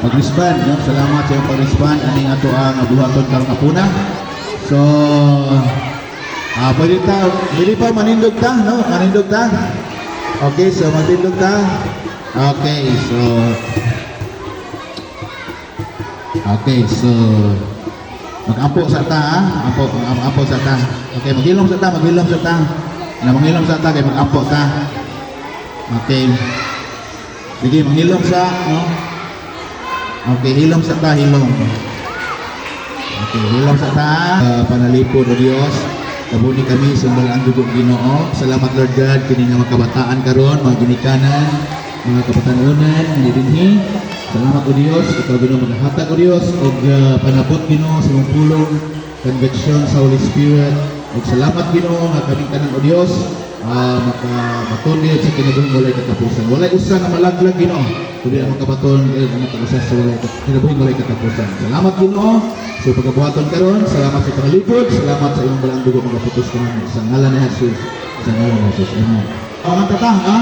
pag-respond, no? Salamat sa iyong pag-respond aning ato ang buhaton karong kapuna. So pwede pa manindog ta, no? Manindog ta. Okay, so manindog ta. Okay, so mag-ampo sa ta, ha? Ampo sa ta. Okay, maghilom sa ta. Na manghilom sa ta kay mag-ampo ta. Okay. Sige, manghilom sa, no? Okay, hilom sa ta, hilom. Okay, hilom sa ta. Panalipod o Dios, kabuni kami sa balaan dugong Ginoo. Salamat Lord God kini nga makabataan karon, mga ginikanan, mga kapatanunan, dinhi. Salamat o Dios, ikaw Ginoo maghatag o Dios og panabot Ginoo sa imong pulong, conviction sa Holy Spirit. Ug salamat Ginoo nga kaming tanan o Dios makabaton gid sa kinabuhing walay katapusan. Walay usa nga malaglag Ginoo, kundi ang makabaton gid ang pag-usa sa walay kinabuhing walay katapusan. Salamat Ginoo sa pagkabuhaton karon, salamat sa pangalipod, salamat sa imong balang dugo magaputos kanon sa ngalan ni Jesus. Sa ngalan ni Jesus. Amen. Ang tata, ha?